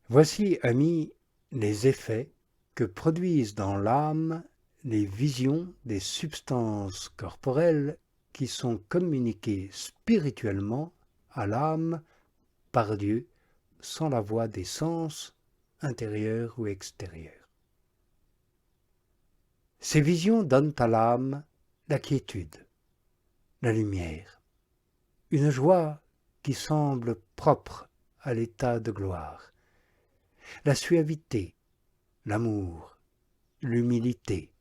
Voici, amis, les effets que produisent dans l'âme les visions des substances corporelles qui sont communiquées spirituellement à l'âme par Dieu sans la voie des sens intérieurs ou extérieurs. Ces visions donnent à l'âme la quiétude, la lumière, une joie qui semble propre à l'état de gloire, la suavité, l'amour, l'humilité,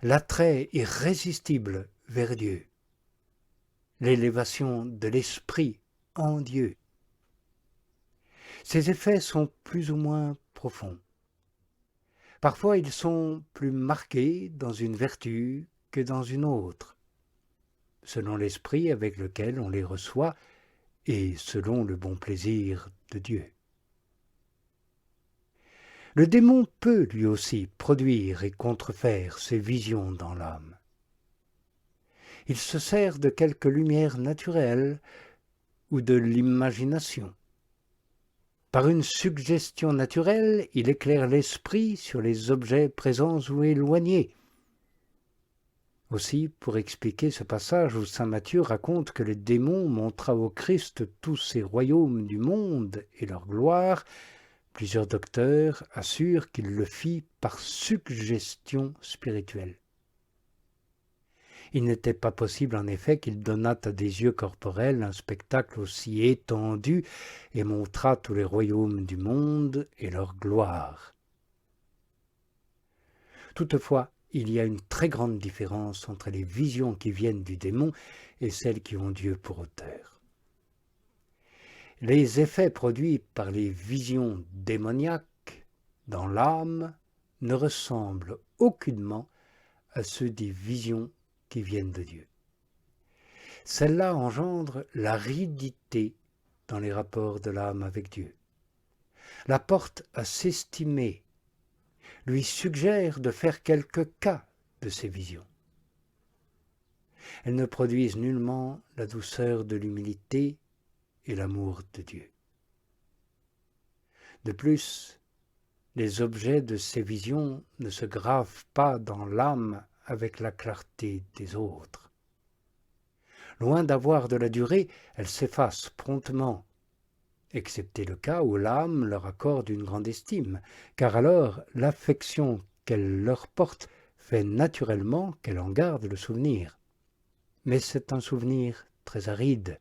l'attrait irrésistible vers Dieu, l'élévation de l'esprit en Dieu. Ces effets sont plus ou moins profonds. Parfois ils sont plus marqués dans une vertu que dans une autre, selon l'esprit avec lequel on les reçoit et selon le bon plaisir de Dieu. Le démon peut lui aussi produire et contrefaire ces visions dans l'âme. Il se sert de quelque lumière naturelle ou de l'imagination. Par une suggestion naturelle, il éclaire l'esprit sur les objets présents ou éloignés. Aussi, pour expliquer ce passage où saint Matthieu raconte que le démon montra au Christ tous ces royaumes du monde et leur gloire, plusieurs docteurs assurent qu'il le fit par suggestion spirituelle. Il n'était pas possible en effet qu'il donnât à des yeux corporels un spectacle aussi étendu et montrât tous les royaumes du monde et leur gloire. Toutefois, il y a une très grande différence entre les visions qui viennent du démon et celles qui ont Dieu pour auteur. Les effets produits par les visions démoniaques dans l'âme ne ressemblent aucunement à ceux des visions qui viennent de Dieu. Celle-là engendre l'aridité dans les rapports de l'âme avec Dieu, la porte à s'estimer, lui suggère de faire quelque cas de ces visions. Elles ne produisent nullement la douceur de l'humilité et l'amour de Dieu. De plus, les objets de ces visions ne se gravent pas dans l'âme avec la clarté des autres. Loin d'avoir de la durée, elles s'effacent promptement, excepté le cas où l'âme leur accorde une grande estime, car alors l'affection qu'elle leur porte fait naturellement qu'elle en garde le souvenir. Mais c'est un souvenir très aride,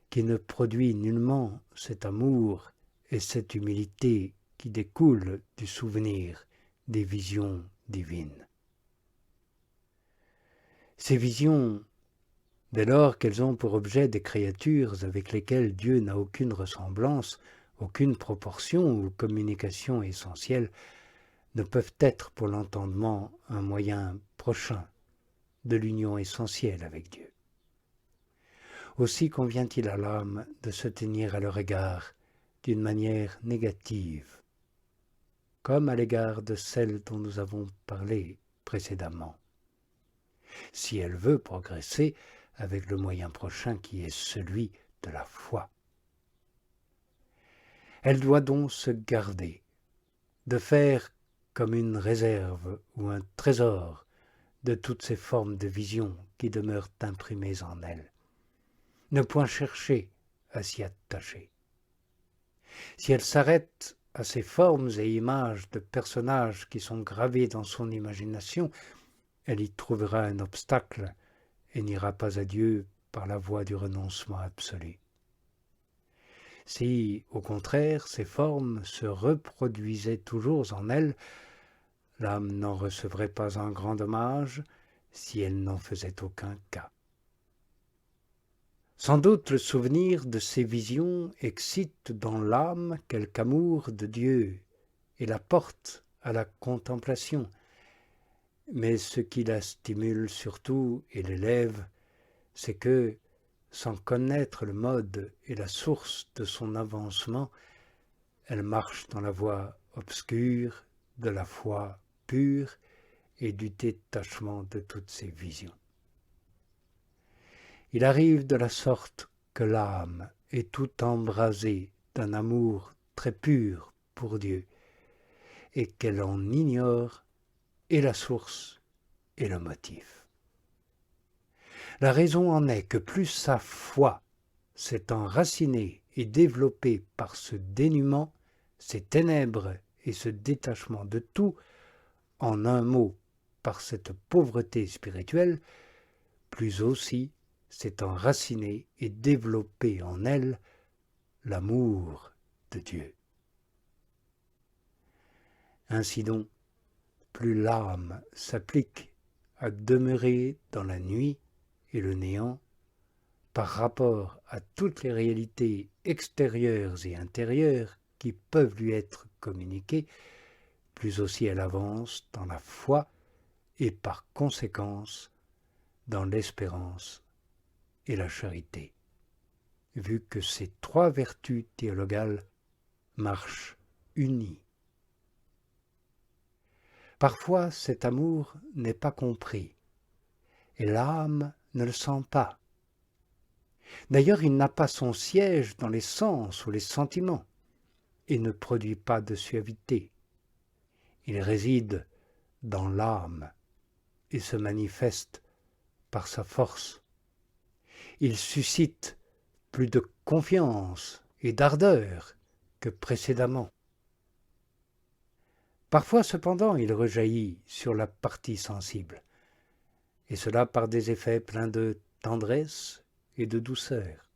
qui ne produit nullement cet amour et cette humilité qui découlent du souvenir des visions divines. Ces visions, dès lors qu'elles ont pour objet des créatures avec lesquelles Dieu n'a aucune ressemblance, aucune proportion ou communication essentielle, ne peuvent être pour l'entendement un moyen prochain de l'union essentielle avec Dieu. Aussi convient-il à l'âme de se tenir à leur égard d'une manière négative, comme à l'égard de celle dont nous avons parlé précédemment, si elle veut progresser avec le moyen prochain qui est celui de la foi. Elle doit donc se garder de faire comme une réserve ou un trésor de toutes ces formes de vision qui demeurent imprimées en elle. Ne point chercher à s'y attacher. Si elle s'arrête à ces formes et images de personnages qui sont gravés dans son imagination, elle y trouvera un obstacle et n'ira pas à Dieu par la voie du renoncement absolu. Si, au contraire, ces formes se reproduisaient toujours en elle, l'âme n'en recevrait pas un grand dommage si elle n'en faisait aucun cas. Sans doute le souvenir de ces visions excite dans l'âme quelque amour de Dieu et la porte à la contemplation, mais ce qui la stimule surtout et l'élève, c'est que, sans connaître le mode et la source de son avancement, elle marche dans la voie obscure de la foi pure et du détachement de toutes ces visions. Il arrive de la sorte que l'âme est tout embrasée d'un amour très pur pour Dieu, et qu'elle en ignore et la source et le motif. La raison en est que plus sa foi s'est enracinée et développée par ce dénuement, ces ténèbres et ce détachement de tout, en un mot, par cette pauvreté spirituelle, plus aussi s'est enraciné et développé en elle l'amour de Dieu. Ainsi donc, plus l'âme s'applique à demeurer dans la nuit et le néant, par rapport à toutes les réalités extérieures et intérieures qui peuvent lui être communiquées, plus aussi elle avance dans la foi et par conséquence dans l'espérance et la charité, vu que ces trois vertus théologales marchent unies. Parfois, cet amour n'est pas compris, et l'âme ne le sent pas. D'ailleurs, il n'a pas son siège dans les sens ou les sentiments, et ne produit pas de suavité. Il réside dans l'âme, et se manifeste par sa force. Il suscite plus de confiance et d'ardeur que précédemment. Parfois, cependant, il rejaillit sur la partie sensible, et cela par des effets pleins de tendresse et de douceur.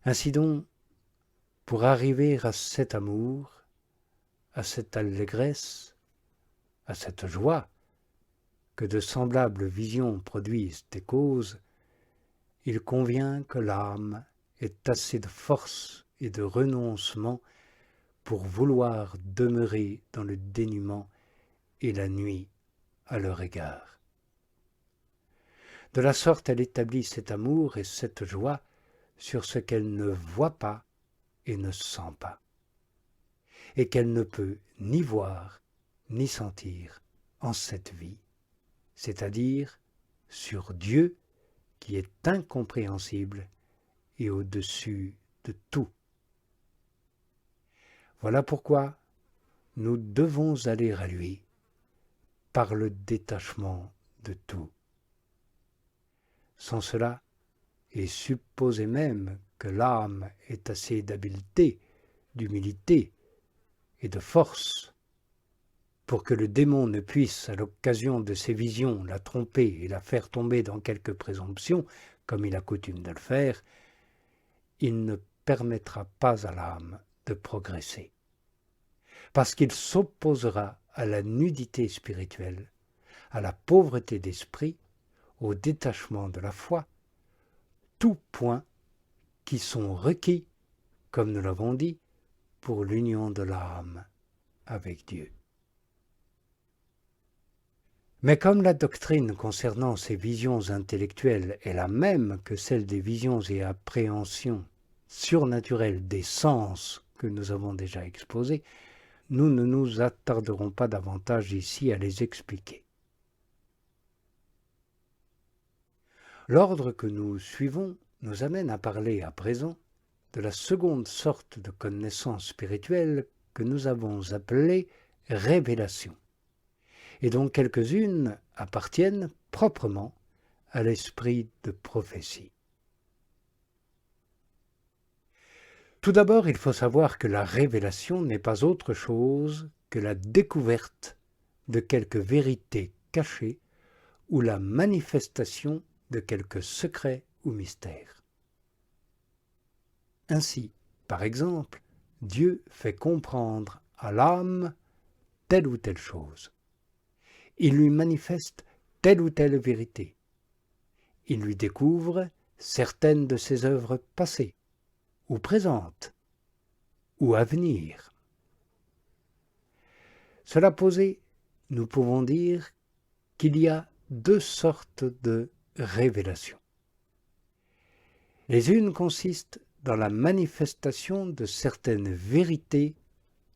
Ainsi donc, pour arriver à cet amour, à cette allégresse, à cette joie que de semblables visions produisent et causent, il convient que l'âme ait assez de force et de renoncement pour vouloir demeurer dans le dénuement et la nuit à leur égard. De la sorte, elle établit cet amour et cette joie sur ce qu'elle ne voit pas et ne sent pas, et qu'elle ne peut ni voir ni sentir en cette vie, c'est-à-dire sur Dieu qui est incompréhensible et au-dessus de tout. Voilà pourquoi nous devons aller à lui par le détachement de tout. Sans cela, et supposer même que l'âme ait assez d'habileté, d'humilité et de force pour que le démon ne puisse, à l'occasion de ses visions, la tromper et la faire tomber dans quelque présomption, comme il a coutume de le faire, il ne permettra pas à l'âme de progresser, parce qu'il s'opposera à la nudité spirituelle, à la pauvreté d'esprit, au détachement de la foi, tous points qui sont requis, comme nous l'avons dit, pour l'union de l'âme avec Dieu. Mais comme la doctrine concernant ces visions intellectuelles est la même que celle des visions et appréhensions surnaturelles des sens que nous avons déjà exposées, nous ne nous attarderons pas davantage ici à les expliquer. L'ordre que nous suivons nous amène à parler à présent de la seconde sorte de connaissance spirituelle que nous avons appelée révélation, et dont quelques-unes appartiennent proprement à l'esprit de prophétie. Tout d'abord, il faut savoir que la révélation n'est pas autre chose que la découverte de quelque vérité cachée ou la manifestation de quelque secret ou mystère. Ainsi, par exemple, Dieu fait comprendre à l'âme telle ou telle chose. Il lui manifeste telle ou telle vérité. Il lui découvre certaines de ses œuvres passées, ou présentes, ou à venir. Cela posé, nous pouvons dire qu'il y a deux sortes de révélations. Les unes consistent dans la manifestation de certaines vérités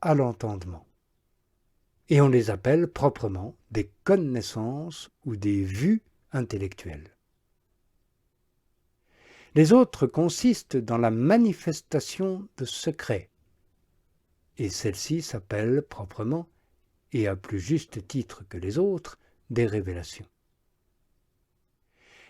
à l'entendement, et on les appelle proprement des connaissances ou des vues intellectuelles. Les autres consistent dans la manifestation de secrets, et celles-ci s'appellent proprement, et à plus juste titre que les autres, des révélations.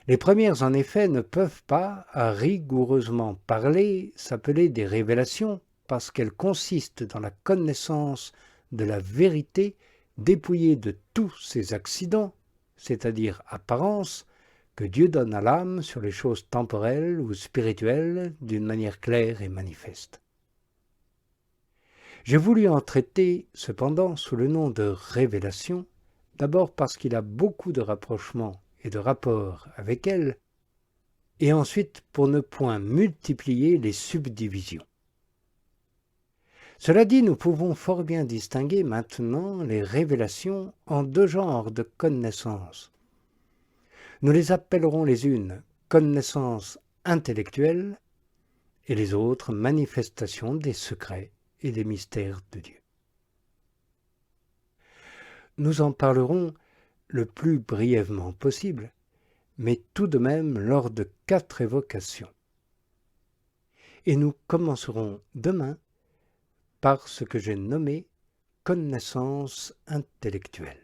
Les premières, en effet, ne peuvent pas, à rigoureusement parler, s'appeler des révélations parce qu'elles consistent dans la connaissance de la vérité dépouillée de tous ces accidents, c'est-à-dire apparences, que Dieu donne à l'âme sur les choses temporelles ou spirituelles d'une manière claire et manifeste. J'ai voulu en traiter, cependant, sous le nom de révélation, d'abord parce qu'il a beaucoup de rapprochements et de rapports avec elle, et ensuite pour ne point multiplier les subdivisions. Cela dit, nous pouvons fort bien distinguer maintenant les révélations en deux genres de connaissances. Nous les appellerons les unes connaissances intellectuelles et les autres manifestations des secrets et des mystères de Dieu. Nous en parlerons le plus brièvement possible, mais tout de même lors de 4 évocations. Et nous commencerons demain par ce que j'ai nommé connaissance intellectuelle.